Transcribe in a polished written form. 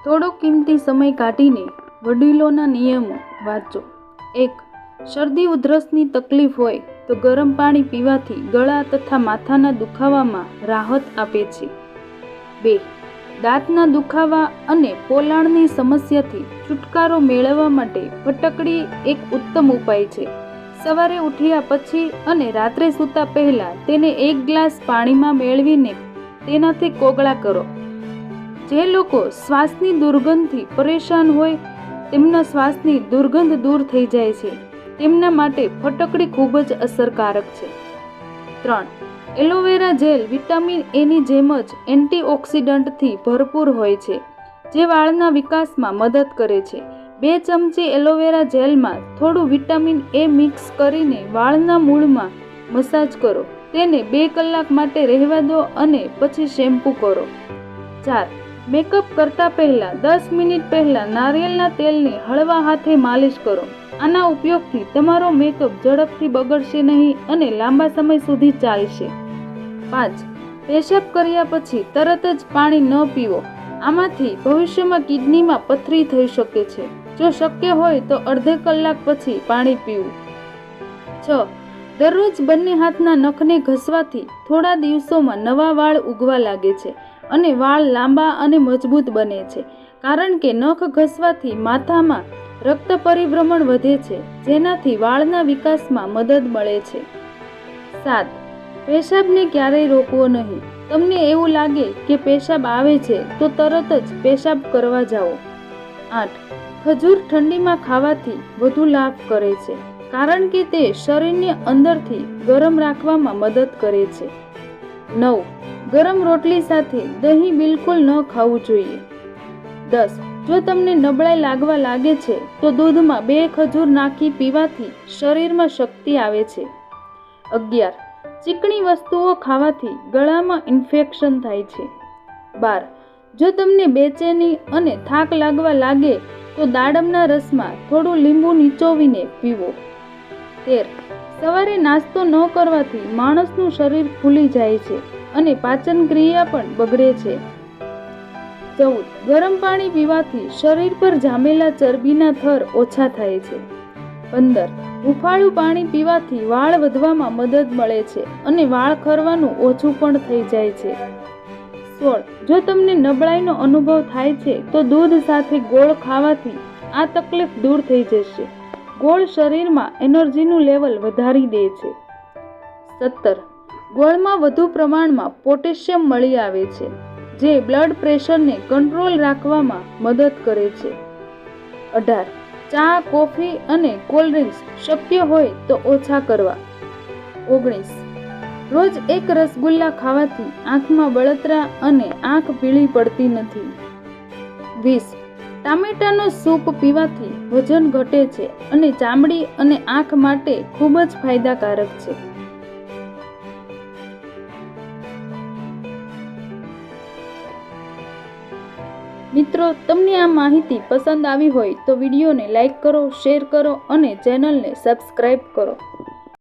થોડો કિંમતી સમય કાઢીને વડીલોના નિયમો વાંચો। 1. શરદી ઉધરસની તકલીફ હોય તો ગરમ પાણી પીવાથી ગળા તથા માથાના દુખાવામાં રાહત આપે છે। 2. દાંતના દુખાવા અને પોલાણની સમસ્યાથી છુટકારો મેળવવા માટે ફટકડી એક ઉત્તમ ઉપાય છે। સવારે ઉઠ્યા પછી અને રાત્રે સૂતા પહેલાં તેને 1 ગ્લાસ પાણીમાં મેળવીને તેનાથી કોગળા કરો। જે લોકો શ્વાસની દુર્ગંધથી પરેશાન હોય તેમના શ્વાસની દુર્ગંધ દૂર થઈ જાય છે તેમના માટે ફટકડી ખૂબ જ અસરકારક છે। 3. એલોવેરા જેલ વિટામિન એની જેમ જ એન્ટીઓક્સિડન્ટથી ભરપૂર હોય છે જે વાળના વિકાસમાં મદદ કરે છે। 2 ચમચી એલોવેરા જેલમાં થોડું વિટામિન એ મિક્સ કરીને વાળના મૂળમાં મસાજ કરો। તેને 2 કલાક માટે રહેવા દો અને પછી શેમ્પૂ કરો। 4. મેકઅપ કરતા પહેલા 10 મિનિટ પહેલા નારિયેળના તેલની હળવા હાથે માલિશ કરો। આના ઉપયોગથી તમારો મેકઅપ ઝડપથી બગડશે નહીં અને લાંબા સમય સુધી ચાલશે। 5. પેશાબ કર્યા પછી તરત જ પાણી ન પીવો। આમાંથી ભવિષ્યમાં કિડનીમાં પથરી થઈ શકે છે। જો શક્ય હોય તો અડધે કલાક પછી પાણી પીવું। 6. દરરોજ બંને હાથના નખને ઘસવાથી થોડા દિવસોમાં નવા વાળ ઉગવા લાગે છે અને વાળ લાંબા અને મજબૂત બને છે કારણ કે નખ ઘસવાથી માથામાં રક્ત પરિભ્રમણ વધે છે જેનાથી વાળના વિકાસમાં મદદ મળે છે। 7. પેશાબને ક્યારેય રોકવો નહીં। તમને એવું લાગે કે પેશાબ આવે છે તો તરત જ પેશાબ કરવા જાઓ। 8. ખજૂર ઠંડીમાં ખાવાથી વધુ લાભ કરે છે કારણ કે તે શરીરને અંદરથી ગરમ રાખવામાં મદદ કરે છે। 9. ગરમ રોટલી સાથે દહીં બિલકુલ ન ખાવું જોઈએ। 10. જો તમને નબળાઈ લાગવા લાગે છે તો દૂધમાં 2 ખજૂર નાખી પીવાથી શરીરમાં શક્તિ આવે છે। 11. ચીકણી વસ્તુઓ ખાવાથી ગળામાં ઇન્ફેક્શન થાય છે। 12. જો તમને બેચેની અને થાક લાગવા લાગે તો દાડમના રસમાં થોડું લીંબુ નીચોવીને પીવો। 13. સવારે નાસ્તો ન કરવાથી માણસનું શરીર ફૂલી જાય છે અને પાચન ક્રિયા પણ બગડે છે। 14. ગરમ પાણી પીવાથી શરીર પર જામેલા ચરબીના થર ઓછા થાય છે। 15. હુંફાળું પાણી પીવાથી વાળ વધવામાં મદદ મળે છે અને વાળ ખરવાનું ઓછું પણ થઈ જાય છે। 16. જો તમને નબળાઈનો અનુભવ થાય છે તો દૂધ સાથે ગોળ ખાવાથી આ તકલીફ દૂર થઈ જશે। ગોળ શરીરમાં એનર્જીનું લેવલ વધારી દે છે। 17. ગોળમાં વધુ પ્રમાણમાં પોટેશિયમ મળી આવે છે જે બ્લડ પ્રેશરને કંટ્રોલ રાખવામાં મદદ કરે છે। 18. ચા, કોફી અને કોલ્ડ ડ્રિંક્સ શક્ય હોય તો ઓછા કરવા। 19. રોજ 1 રસગુલ્લા ખાવાથી આંખમાં બળતરા અને આંખ પીળી પડતી નથી। 20. ટામેટાનો સૂપ પીવાથી વજન ઘટે છે અને ચામડી અને આંખ માટે ખૂબ જ ફાયદાકારક છે। મિત્રો, તમને આ માહિતી પસંદ આવી હોય તો વિડીયોને લાઈક કરો, શેર કરો અને ચેનલને સબસ્ક્રાઈબ કરો।